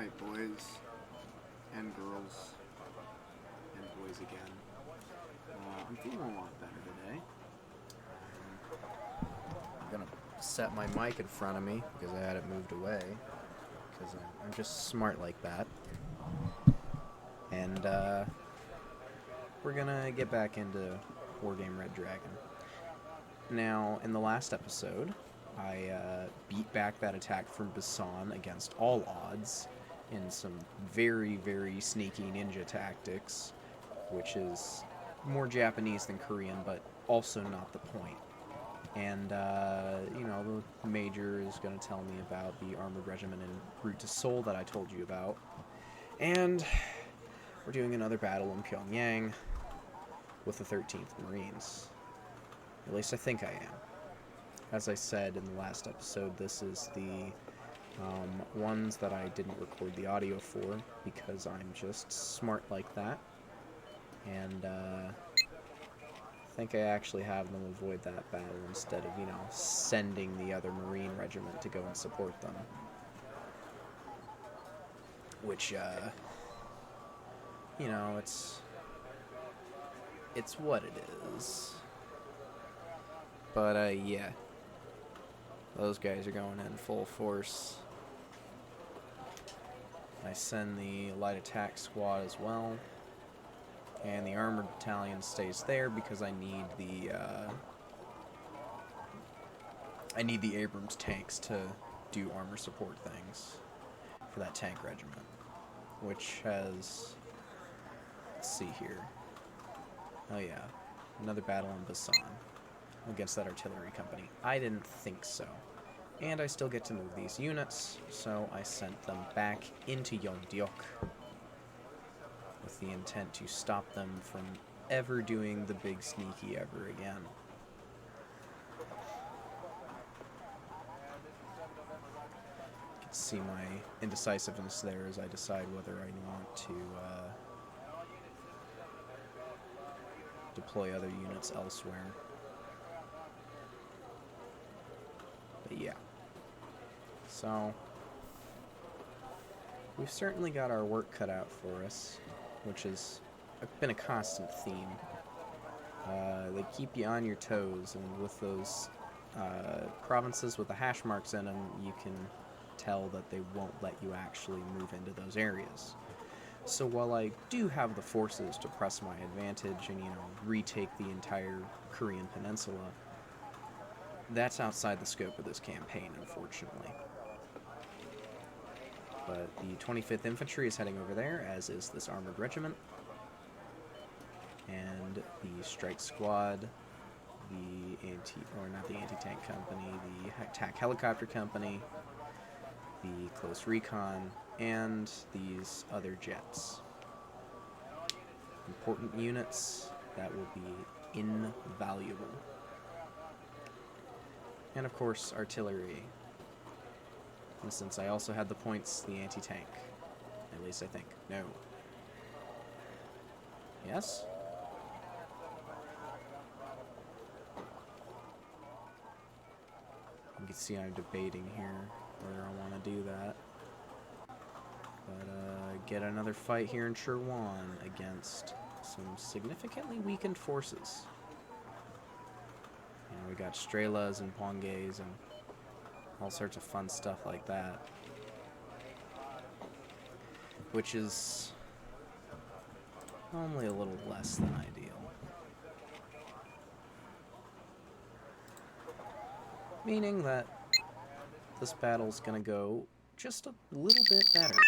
Alright, boys and girls and boys again. I'm feeling a lot better today. I'm gonna set my mic in front of me because I had it moved away because I'm just smart like that. And we're gonna get back into Wargame Red Dragon. Now, in the last episode, I beat back that attack from Busan against all odds in some very, very sneaky ninja tactics, which is more Japanese than Korean, but also not the point. And, the Major is going to tell me about the Armored Regiment en route to Seoul that I told you about. And we're doing another battle in Pyongyang with the 13th Marines. At least I think I am. As I said in the last episode, this is the ones that I didn't record the audio for because I'm just smart like that. And I think I actually have them avoid that battle instead of, sending the other Marine regiment to go and support them. Which, it's what it is. But, yeah. Those guys are going in full force. I send the light attack squad as well. And the armored battalion stays there because I need the Abrams tanks to do armor support things for that tank regiment. Which has... Let's see here. Oh yeah. Another battle in Busan against that artillery company. I didn't think so. And I still get to move these units, so I sent them back into Yeongdeok with the intent to stop them from ever doing the big sneaky ever again. You can see my indecisiveness there as I decide whether I want to deploy other units elsewhere. But yeah. So, we've certainly got our work cut out for us, which has been a constant theme. They keep you on your toes, and with those provinces with the hash marks in them, you can tell that they won't let you actually move into those areas. So while I do have the forces to press my advantage and, retake the entire Korean peninsula, that's outside the scope of this campaign, unfortunately. But the 25th Infantry is heading over there, as is this armored regiment. And the strike squad, not the anti-tank company, the attack helicopter company, the close recon, and these other jets. Important units that will be invaluable. And of course, artillery. And since I also had the points, the anti-tank. At least I think. No. Yes? You can see I'm debating here whether I want to do that. But, get another fight here in Chirwan against some significantly weakened forces. We got Strelas and Pongays and all sorts of fun stuff like that. Which is only a little less than ideal. Meaning that this battle's gonna go just a little bit better.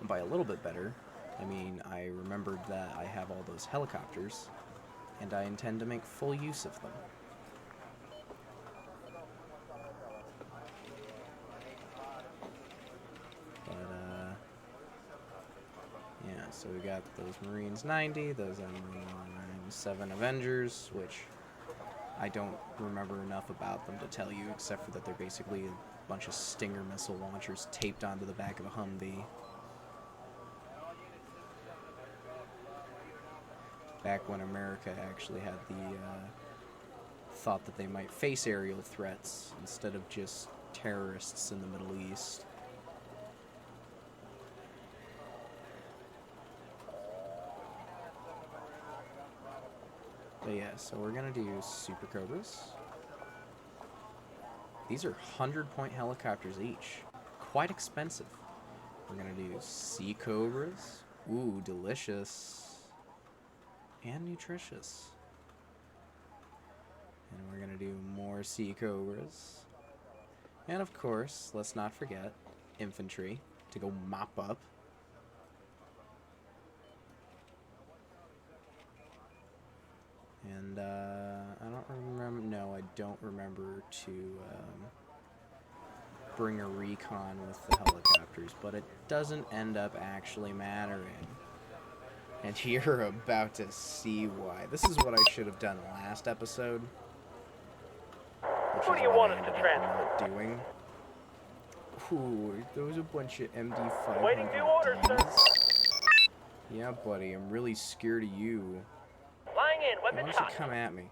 And by a little bit better, I mean I remembered that I have all those helicopters, and I intend to make full use of them. So we got those Marines 90, those M7 Avengers, which I don't remember enough about them to tell you, except for that they're basically a bunch of Stinger missile launchers taped onto the back of a Humvee. Back when America actually had the thought that they might face aerial threats instead of just terrorists in the Middle East. But yeah, so we're gonna do Super Cobras. These are 100-point helicopters each. Quite expensive. We're gonna do Sea Cobras. Ooh, delicious. And nutritious. And we're gonna do more Sea Cobras. And of course, let's not forget, infantry to go mop up. And I don't remember, no, I don't remember to bring a recon with the helicopters, but it doesn't end up actually mattering. And you're about to see why. This is what I should have done last episode. Who do you want us to transfer? Not doing. Ooh, those a bunch of MD5. Waiting due orders, sir. Yeah, buddy, I'm really scared of you. Flying in, Why weapons don't hot. you come at me?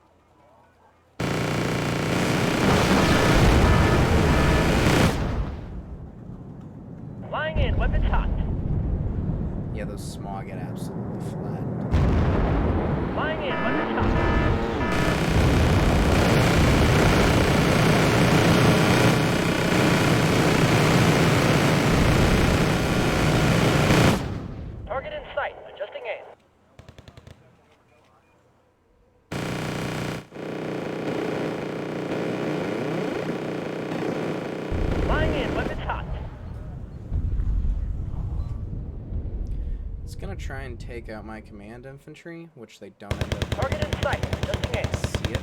Flying in, weapons hot. Yeah, those smog get absolutely flattened. Flying in, weapons hot. Target in sight, adjusting aim. Flying in, weapons hot. It's gonna try and take out my command infantry, which they don't end up. Target in sight, adjusting aim. See it?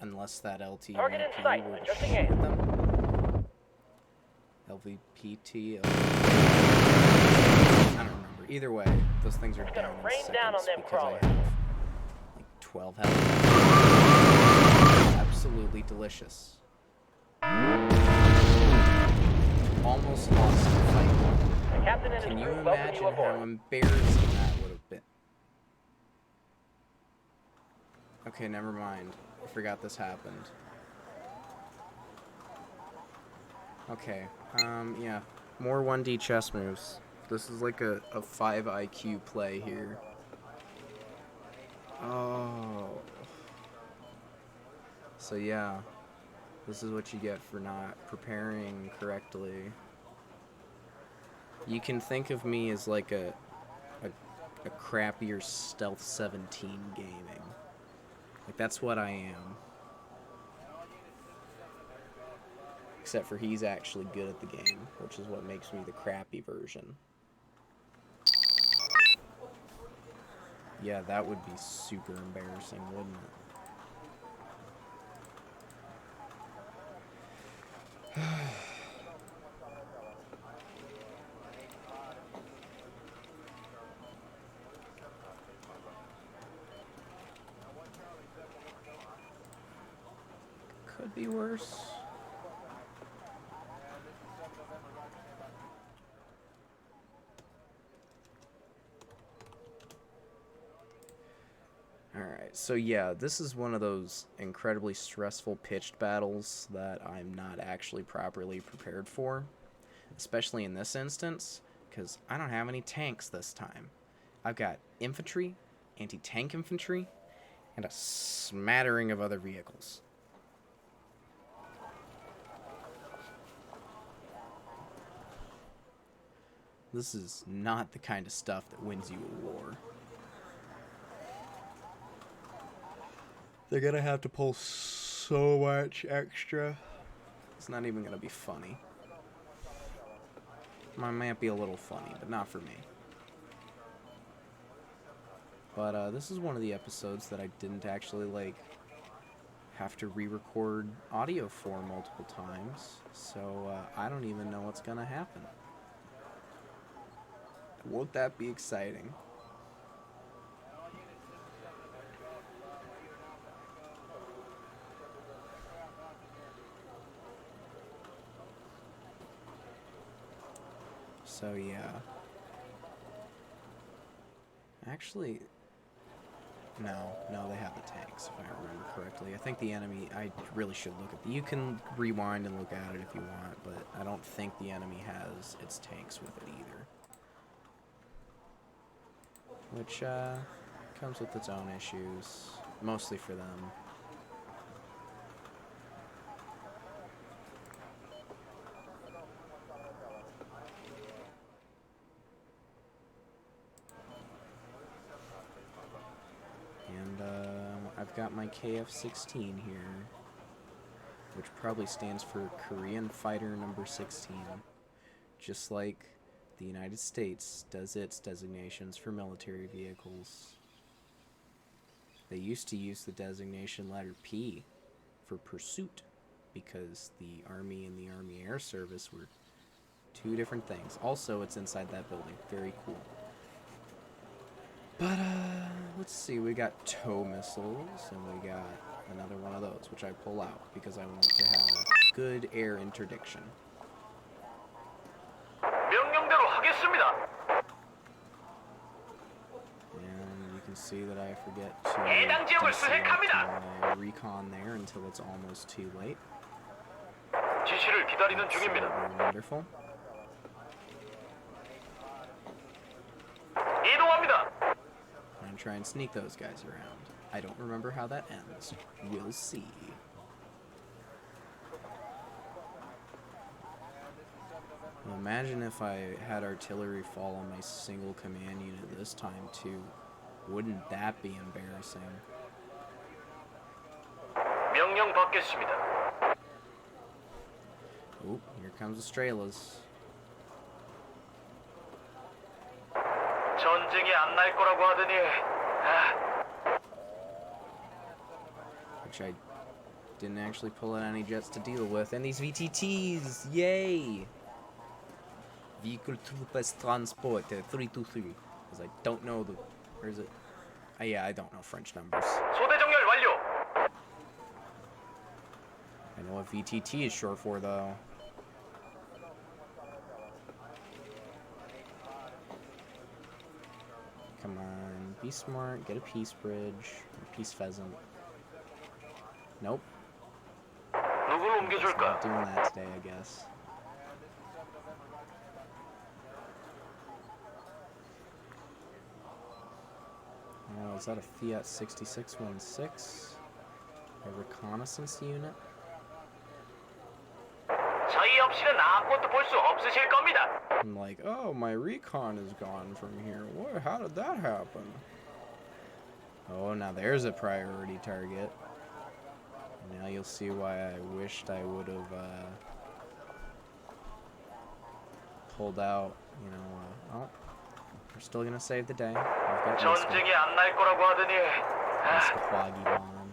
Unless that LT Target in VP sight, were to adjusting shoot aim. them. LVPT. I don't remember. Either way, those things are It's gonna down in rain seconds down on them because crawlers. I have like 12 health. Absolutely delicious. Almost lost the fight. The captain and Can his you crew welcome imagine you aboard. how embarrassing that would have been? Okay, never mind. I forgot this happened. Okay, yeah. More 1D chess moves. This is like a 5 IQ play here. Oh. So yeah, this is what you get for not preparing correctly. You can think of me as like a crappier Stealth 17 gaming. Like, that's what I am. Except for he's actually good at the game, which is what makes me the crappy version. Yeah, that would be super embarrassing, wouldn't it? Could be worse. Alright, so yeah, this is one of those incredibly stressful pitched battles that I'm not actually properly prepared for. Especially in this instance, because I don't have any tanks this time. I've got infantry, anti-tank infantry, and a smattering of other vehicles. This is not the kind of stuff that wins you a war. They're gonna have to pull so much extra. It's not even gonna be funny. Might be a little funny, but not for me. But this is one of the episodes that I didn't actually like have to re-record audio for multiple times, so I don't even know what's gonna happen. Won't that be exciting? So yeah. Actually, no, they have the tanks, if I remember correctly. I think the enemy, I really should look at you can rewind and look at it if you want, but I don't think the enemy has its tanks with it either. Which, Comes with its own issues, mostly for them. And I've got my KF-16 here, which probably stands for Korean Fighter Number 16, just like the United States does its designations for military vehicles. They used to use the designation letter P for pursuit because the Army and the Army Air Service were two different things. Also, it's inside that building. Very cool. But, let's see. We got tow missiles, and we got another one of those, which I pull out because I want to have good air interdiction. 명령대로 하겠습니다. And you can see that I forget to 해당 지역을 수색합니다. deselect my recon there until it's almost too late. 지시를 기다리는 중입니다. Absolutely wonderful. 이동합니다. And try and sneak those guys around. I don't remember how that ends. We'll see. Imagine if I had artillery fall on my single command unit this time too. Wouldn't that be embarrassing? 명령 받겠습니다. Oop, here comes the Strelas. 전쟁이 안 날 거라고 하더니 Which I didn't actually pull out any jets to deal with. And these VTTs! Yay! Vehicle Troopers Transport 323. Because I don't know the... Where is it? Yeah, I don't know French numbers. 소대 정렬 완료. I know what VTT is short for, though. Come on, be smart, get a peace bridge, a peace pheasant. Nope. 누굴 Not 옮겨줄까? doing that today, I guess. Oh, is that a Fiat 6616? A reconnaissance unit? 저희 없이는 아무것도 볼 수 없으실 겁니다. I'm like, oh, my recon is gone from here. What? How did that happen? Oh, now there's a priority target. Now you'll see why I wished I would have pulled out, you know, oh, we're still gonna save the day. We've got 전쟁이 안 날 거라고 하더니 Quaggy bomb.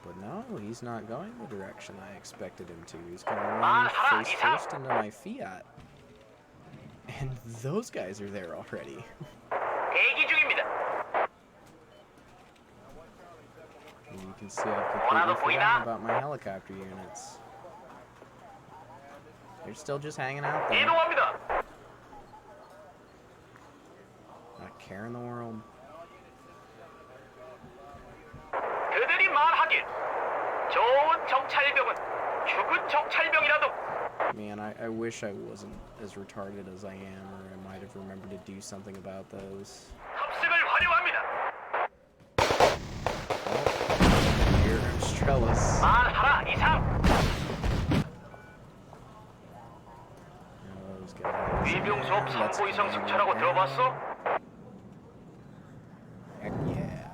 But no, he's not going the direction I expected him to. He's gonna run face first into my Fiat. And those guys are there already. 대기 중입니다. And you can see I've completely forgotten about my helicopter units. They're still just hanging out there. 이동합니다. Not a care in the world. 그들이 말하길 좋은 정찰병은 죽은 정찰병이라도 Man, I wish I wasn't as retarded as I am, or I might have remembered to do something about those. 합승을 환영합니다. Oh, here comes Trellis. 말하라 이상. Those guys. 위병수업 Let's 3보 이상 go. 승차라고 들어봤어? Heck yeah.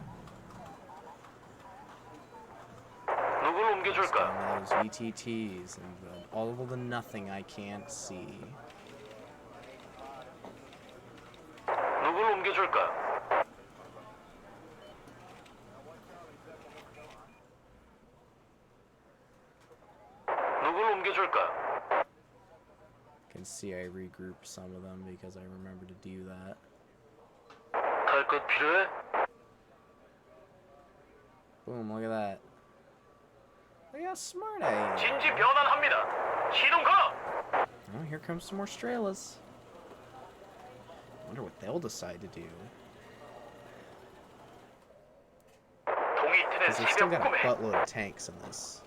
누굴 옮겨줄까? Down those VTTs and all of the nothing I can't see. 누굴 옮겨줄까? 누굴 옮겨줄까? Can see I regrouped some of them because I remember to do that. 갈 것 필요해? Boom, look at that. Look how smart I am. 진지 변환합니다. 시동 걸어. Oh, here comes some more Strelas. Wonder what they'll decide to do. 동이 트는 Because they've still 새벽 got a 꿈에 buttload of tanks in this.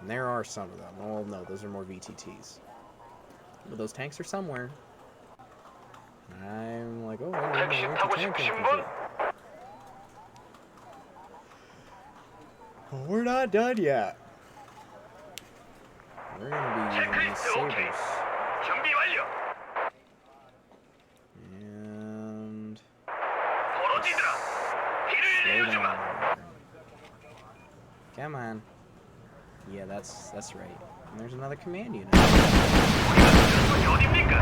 And there are some of them. Oh, no, those are more VTTs. But those tanks are somewhere. I'm like, oh, I wonder where's the 110 타고 tank 싶으신 infantry? 분? We're not done yet. We're gonna be using these 체크리스트 오케이. sabers. 준비 완료. And 벌어지더라. 길을 slow 내려주마. down. Come on. Yeah, that's right. And there's another command unit. 우리가 필요한 곳이 어딥니까?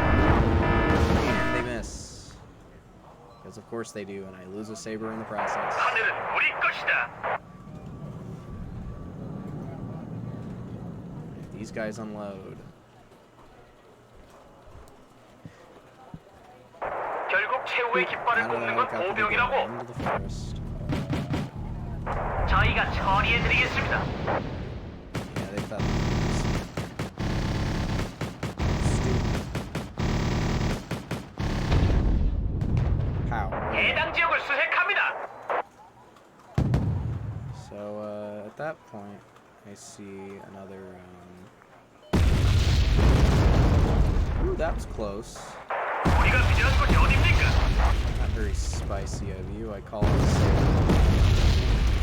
And they miss. Because of course they do, and I lose a saber in the process. 하늘은 우리 것이다. These guys unload. 결국 최후의 깃발을 꼽는 건 보병이라고. Into the forest. 저희가 처리해드리겠습니다. Yeah, they thought. Stupid. How? 해당 지역을 수색합니다. So at that point, I see another. Ooh, that was close. 우리가 필요한 곳이 어딥니까? Not very spicy of you. I call it a saber.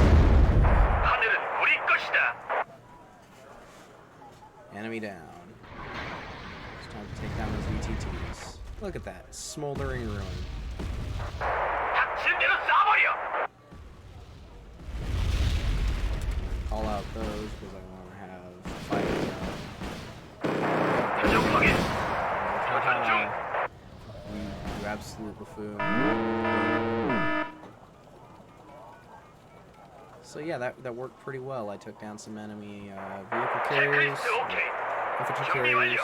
하늘은 우리 것이다. Enemy down. It's time to take down those VTTs. Look at that. Smoldering ruin. 닥친 대로 쏴버려. Call out those because I want to have fighting. 표정 확인. 교전 중. You absolute buffoon. So yeah, that worked pretty well. I took down some enemy vehicle carriers, 체크리스트 오케이. infantry 준비 carriers, 완료.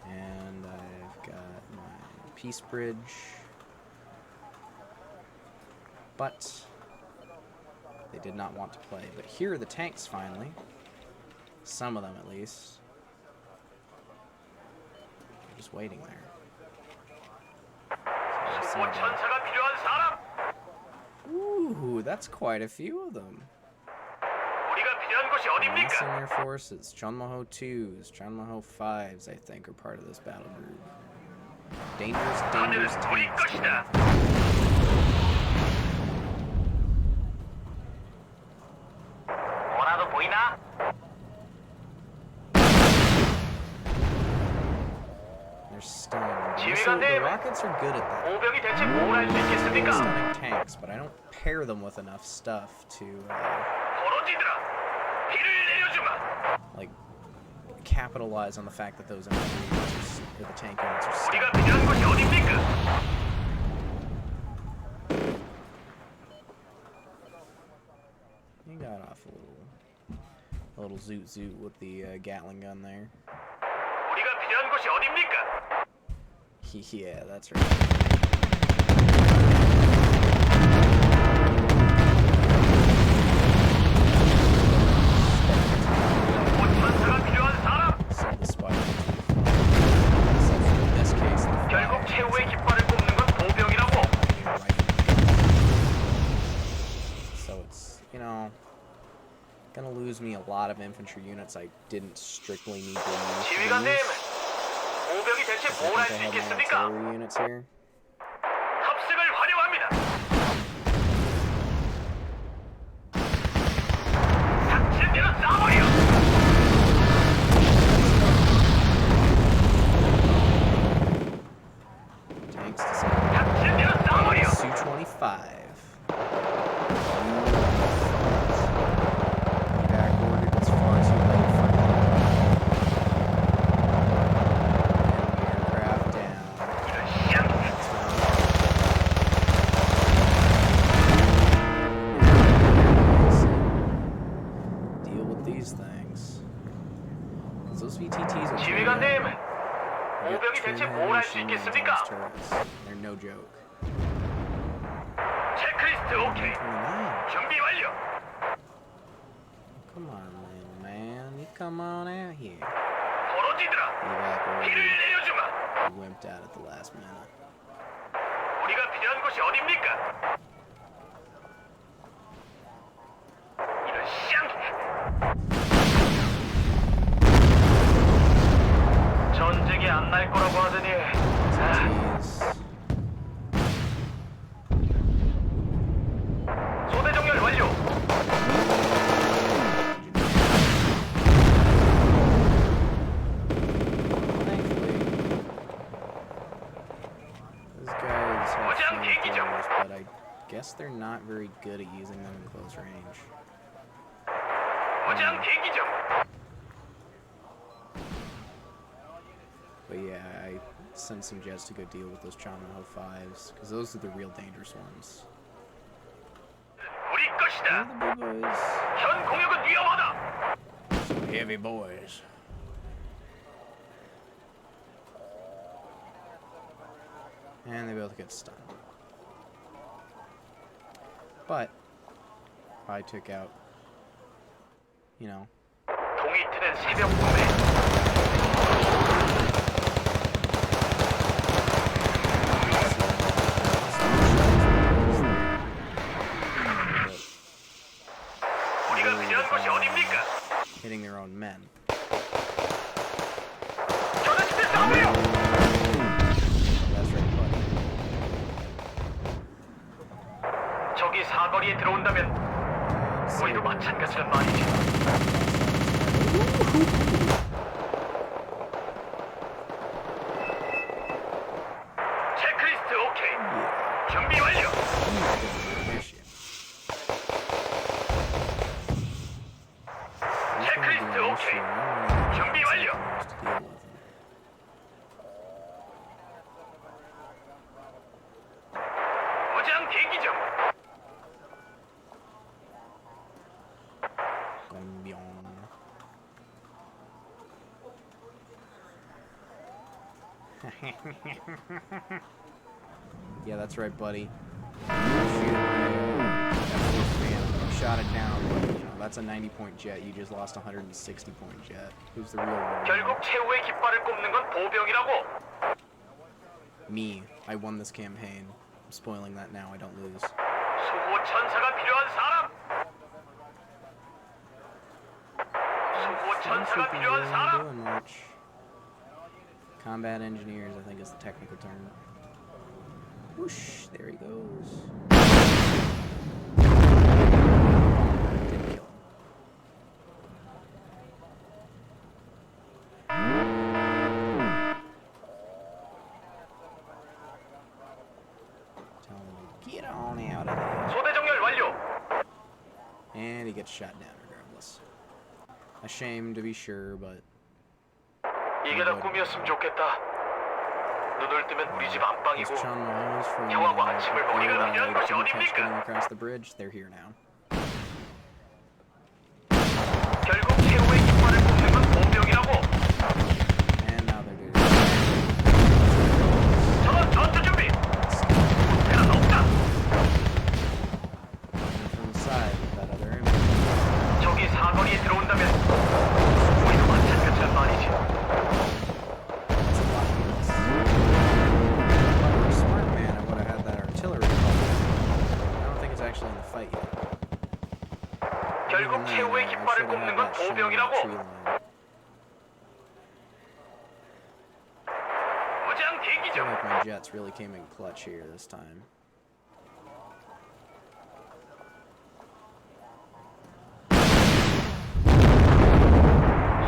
and I've got my peace bridge. But they did not want to play. But here are the tanks finally. Some of them at least. They're just waiting there. So 뭐 천사가 필요한 사람. ooh, that's quite a few of them. 우리가 필요한 곳이 Massing 어딥니까? their forces. Chunmaho 2s, Chunmaho 5s, I think, are part of this battle group. Dangerous 하늘은 우리 tanks. 것이다. 뭐라도 보이나? They're stunned. 지휘관님. The rockets are good at that. 보병이 대체 뭘 할 수 있겠습니까? Stunning tanks, but I don't pair them with enough stuff to 벌어지더라. 길을 내려주마. like capitalize on the fact that those enemy units or the tank units are 우리가 stunned. 필요한 곳이 어딥니까? He got off a little zoot zoot with the Gatling gun there. 우리가 필요한 곳이 어딥니까? Yeah, that's right. 뭐 천사가 필요한 사람. Send the spider. Except for in this case, the 결국 flag 최후의 깃발을 꼽는 건 보병이라고. So it's, gonna lose me a lot of infantry units I didn't strictly need to use. 지휘관님, 보병이 대체 I 뭘 할 think 수 I have my 있겠습니까? artillery units here. 합승을 환영합니다. 닥친 대로 쏴버려. Tanks to say. 닥친 대로 쏴버려. Su-25. Backward, it's far too late for them. Enemy aircraft down. 이런 쌍. Deal with these things. 'Cause those VTTs are 지휘관님, I got 보병이 two 대체 heavy 뭘 할 수 machine guns on 있겠습니까? these turrets. They're no joke. 체크리스트 오케이. 29. 준비 완료. Come on, little man. You come on out here. 벌어지더라. Evacuated. 길을 내려주마. He wimped out at the last minute. 우리가 필요한 곳이 어딥니까? 이런 쌍. 전쟁이 안 날 거라고 하더니 VTTs. guess they're not very good at using them in close range. 무장 대기 중. But yeah, I sent some jets to go deal with those Chamaho 5s, because those are the real dangerous ones. 우리 것이다. They're the big boys. 현 공격은 위험하다. Some heavy boys. And they both get stunned. But I took out, you know. 동이 트는 새벽 공매. 우리가 필요한 곳이 어디입니까? Hitting their own men. 저는 집에 싸우요. That's right, buddy. 적이 사거리에 들어온다면 우리도 마찬가지란 말이지. 체크리스트 오케이. 준비 완료. 체크리스트 오케이. 준비 완료. 무장 대기 중. Yeah, that's right, buddy. Shot it down, but you know, that's a 90-point jet. You just lost a 160-point jet. Who's the real winner? 결국 최후의 깃발을 꼽는 건 보병이라고. Me. I won this campaign. I'm spoiling that now. I don't lose. 수호 천사가 필요한 사람. 수호 천사가 필요한 사람. Doing much. Combat engineers, I think, is the technical term. Whoosh! There he goes. Didn't kill him. Tell him to get on out of there. 소대 정렬 완료. And he gets shot down regardless. A shame to be sure, but 이게 다 꿈이었으면 좋겠다. 눈을 뜨면 우리 집 those 안방이고 Chunmahos from 형하고 아침을 먹이거나 이런 곳이 getting 어딥니까? across the bridge, they're here now. 결국 최후의 깃발을 꼽는 건 보병이라고. And now they're doing 전원 전투 준비. 그는 없다. from the side with that other image. 적이 사거리에 들어온다면 우리도 마찬가지란 말이지. That's a lot of units. If I were a smart man, I would have had that artillery problem. I don't think it's actually in the fight yet. 결국 최후의 깃발을 꼽는 건 보병이라고. 무장 대기 I feel 중. like my jets really came in clutch here this time.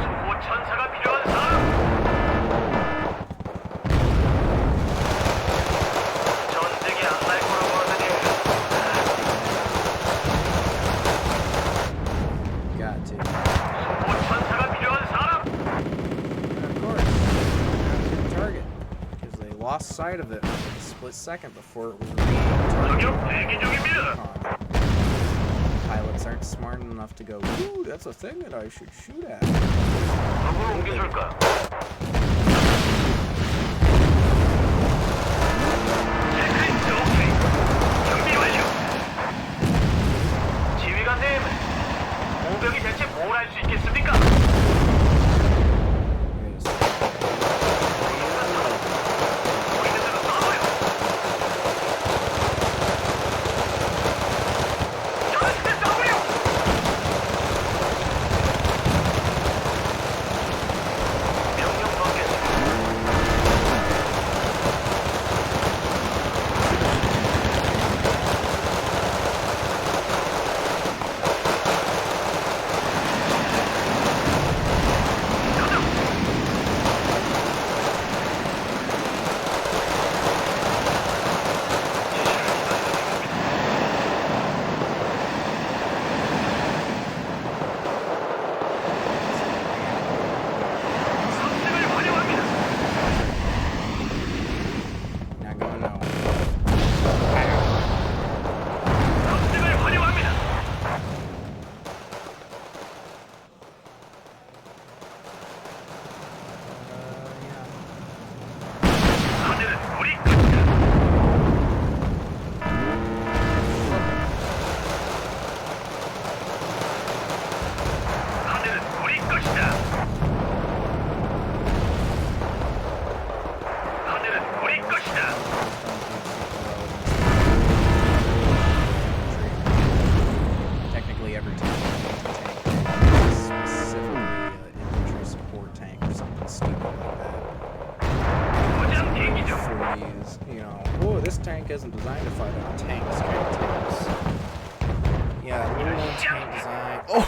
수호 천사가 필요한 사람. 전쟁이 안 날 거라고 하더니 Got to. 수호 천사가 필요한 사람. And of course, they're not a target. Because they lost sight of it for a split second before it was revealed. 저격 대기 중입니다. Pilots aren't smart enough to go, ooh, that's a thing that I should shoot at. 누굴 옮겨줄까? 체크리스트 오케이. 준비 완료. 지휘관님, 보병이 대체 뭘 할 수 있겠습니까? Yes. 보이는 대로 쏴봐요. 저는 집에 싸우요. 명령 받겠습니다.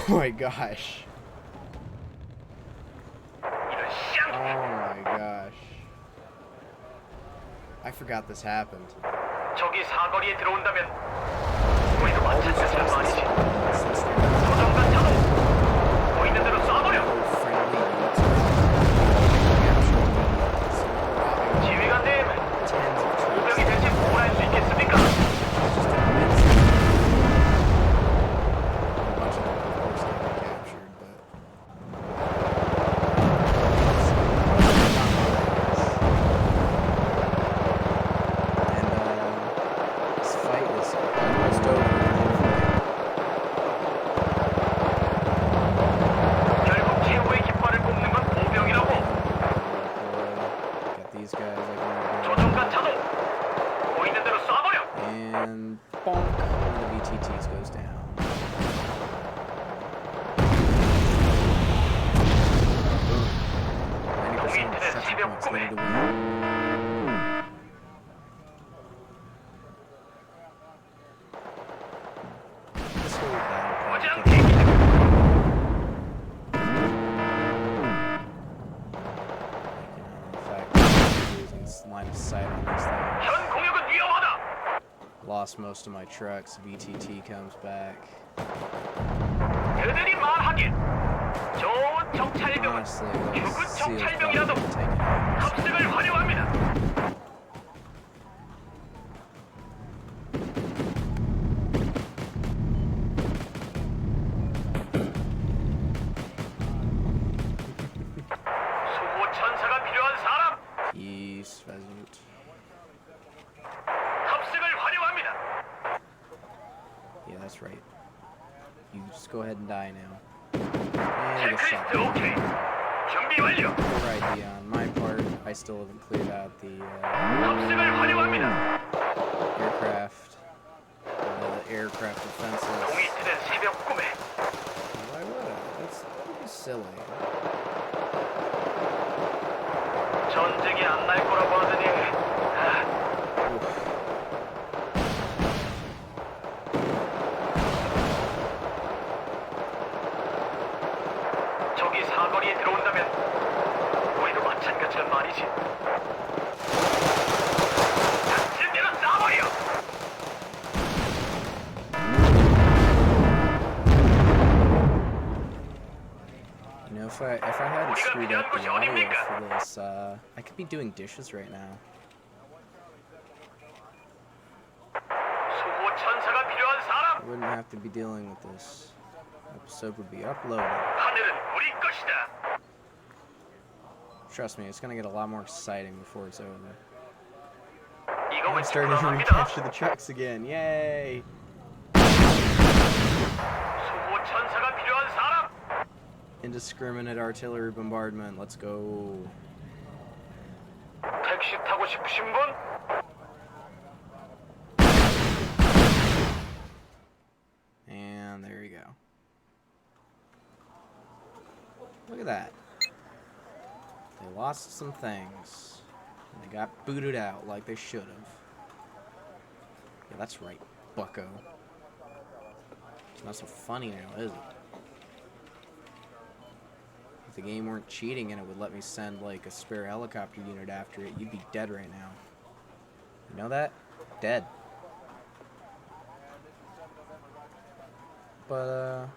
my gosh. Oh my gosh. I forgot this happened. 적이 사거리에 들어온다면 우리도 마찬가지란 말이지. 조종관 자동. 보이는 대로 쏴버려. 지휘관님, 우병이 대체 뭘 할 수 있겠습니까? Lost most of my trucks. VTT comes back. 그들이 말하길 좋은 정찰병은 Honestly, 죽은 let's see if 정찰병이라도 I can take it out. 합승을 활용합니다. 수호 천사가 필요한 사람 Peace, pheasant. 합승을 활용합니다. Yeah, that's right. You just go ahead and die now. And I get shot. 체크리스트 오케이. 준비 완료. Poor idea on my part. I still haven't cleared out the 합승을 활용합니다. aircraft defenses. 동이 트는 새벽 꿈에 Why would I? That's silly. 전쟁이 안 날 거라고 하더니 적이 사거리에 들어온다면 우리도 마찬가지란 말이지. 닥친 대로 쏴버려. You know, if I hadn't screwed up the audio for this, I could be doing dishes right now. 수호 천사가 필요한 사람. I wouldn't have to be dealing with this. Episode would be uploaded. 하늘은 우리 것이다. Trust me, it's gonna get a lot more exciting before it's over. 이거 I'm 왠지 starting to 불안합니다. recapture the trucks again. Yay! 수호 천사가 필요한 사람. Indiscriminate artillery bombardment. Let's go. 택시 타고 싶으신 분? And there you go. Look at that. They lost some things. And they got booted out like they should have. Yeah, that's right, bucko. It's not so funny now, is it? If the game weren't cheating and it would let me send like a spare helicopter unit after it, you'd be dead right now. You know that? Dead. But,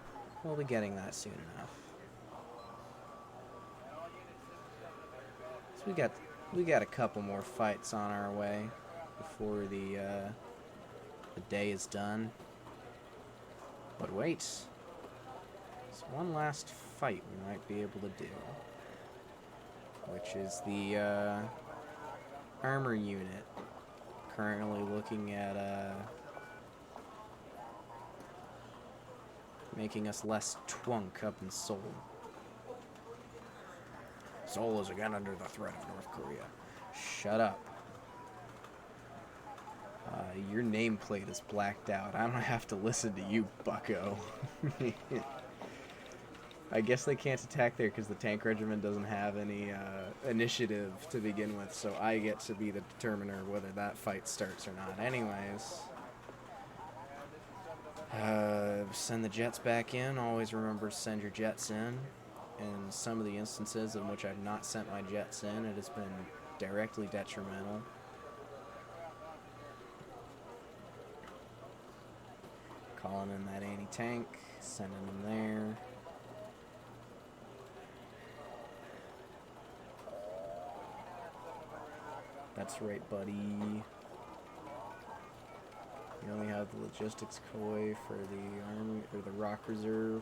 we'll be getting that soon enough. So we got a couple more fights on our way before the day is done. But wait, there's one last fight we might be able to do, which is the armor unit. Currently looking at making us less twunk up in Seoul. Seoul is again under the threat of North Korea. Shut up. Your nameplate is blacked out. I don't have to listen to you, bucko. I guess they can't attack there because the tank regiment doesn't have any initiative to begin with, so I get to be the determiner of whether that fight starts or not. Anyways, send the jets back in. Always remember to send your jets in. In some of the instances in which I've not sent my jets in, it has been directly detrimental. Calling in that anti-tank, sending them there. That's right, buddy. You only have the logistics koi for the army or the rock reserve,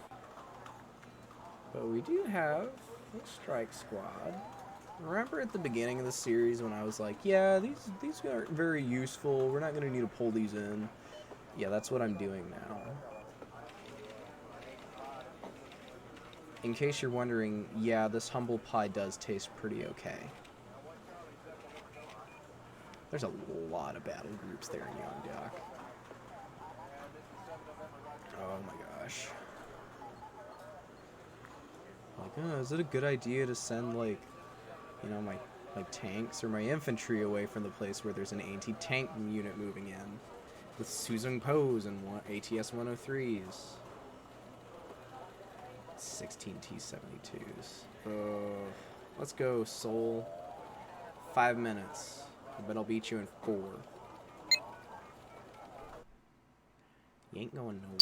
but we do have a strike squad. Remember at the beginning of the series when I was like, yeah, these aren't very useful. We're not going to need to pull these in. Yeah, that's what I'm doing now. In case you're wondering, yeah, this humble pie does taste pretty okay. There's a lot of battle groups there in Yongdok. Oh my gosh. Like, is it a good idea to send, like, you know, my tanks or my infantry away from the place where there's an anti-tank unit moving in with Suzong Poes and ATS 103s? 16 T-72s. Let's go, Seoul. 5 minutes. I bet I'll beat you in 4. You ain't going nowhere.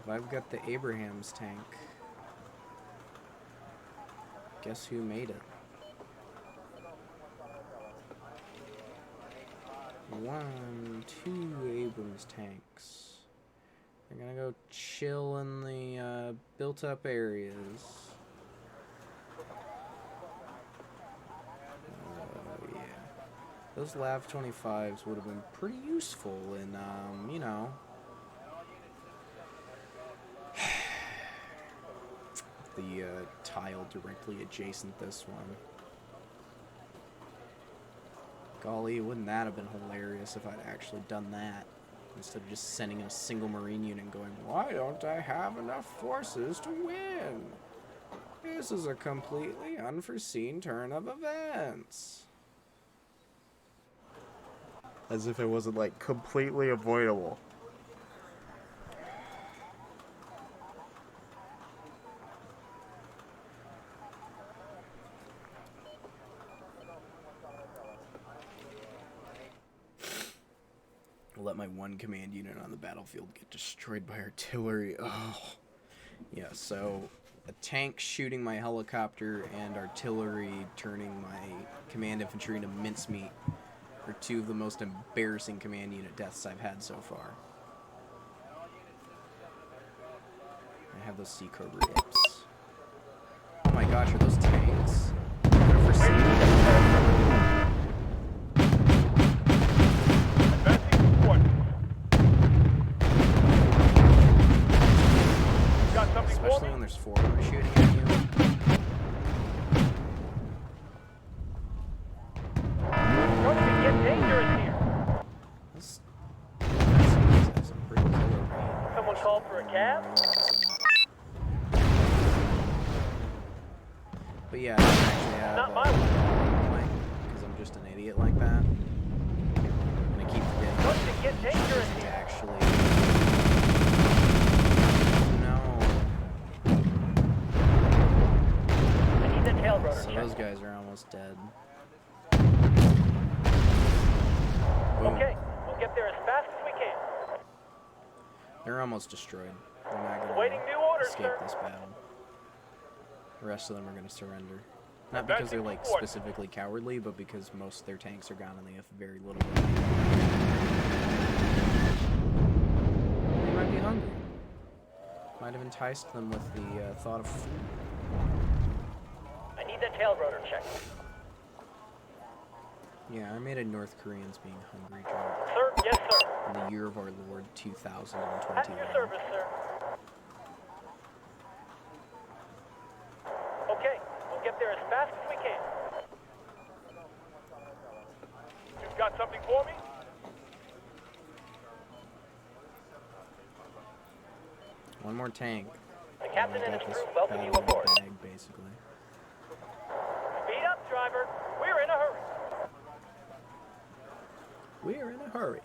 But I've got the Abrahams tank. Guess who made it? 1, 2 Abrams tanks. They're gonna go chill in the built-up areas. Yeah. Those Lav 25s would have been pretty useful in, you know, the tile directly adjacent this one. Golly, wouldn't that have been hilarious if I'd actually done that? Instead of just sending a single Marine unit and going, why don't I have enough forces to win? This is a completely unforeseen turn of events. As if it wasn't, like, completely avoidable. Let my one command unit on the battlefield get destroyed by artillery. Oh. Yeah, so a tank shooting my helicopter and artillery turning my command infantry into mincemeat are 2 of the most embarrassing command unit deaths I've had so far. I have those Sea Cobra Apes. Oh my gosh, are those tanks? Especially when there's 4 of them shooting at you. Starting to get dangerous here. That's a pretty killer range. Someone called for a cab? But yeah, I actually have Not my one. Because I'm just an idiot like that. And I keep forgetting. Starting to get dangerous To here. actually. So those guys are almost dead. Boom. Okay, we'll get there as fast as we can. They're almost destroyed. They're not going Awaiting new orders, to escape sir. this battle. The rest of them are going to surrender. Not because they're, like, specifically cowardly, but because most of their tanks are gone and they have very little. They might be hungry. Might have enticed them with the thought of food. I need that tail rotor checked. Yeah, I made a North Koreans being hungry joke. Sir, yes, sir. In the year of our Lord, At 2021. your service, sir. Okay, we'll get there as fast as we can. You've got something for me? One more tank. The captain and got his this crew welcome you battle in the aboard. bag, basically. Speed up, driver. We're in a hurry. We're in a hurry.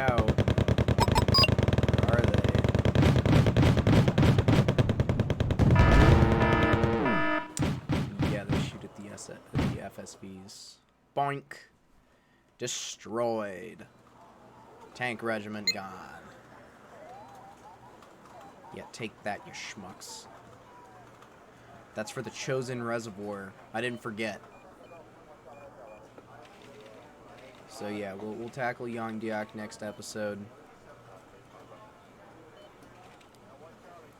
out. Where are they? Yeah, they shoot at the FSVs. Boink. Destroyed. Tank regiment gone. Yeah, take that, you schmucks. That's for the chosen reservoir. I didn't forget. So yeah, we'll tackle Yongdiak next episode.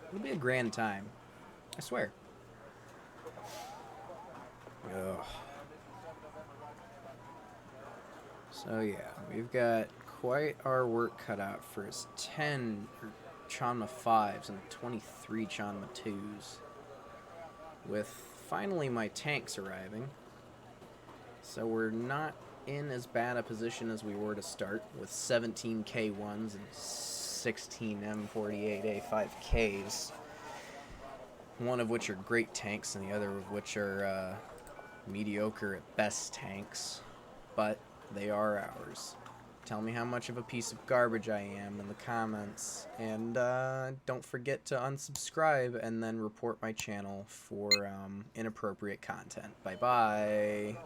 It'll be a grand time. I swear. Ugh. So yeah, we've got quite our work cut out for his 10 Chanma 5s and 23 Chanma 2s. With finally my tanks arriving. So we're not in as bad a position as we were to start, with 17 K1s and 16 M48A5Ks. One of which are great tanks and the other of which are mediocre at best tanks. But they are ours. Tell me how much of a piece of garbage I am in the comments. And don't forget to unsubscribe and then report my channel for inappropriate content. Bye-bye.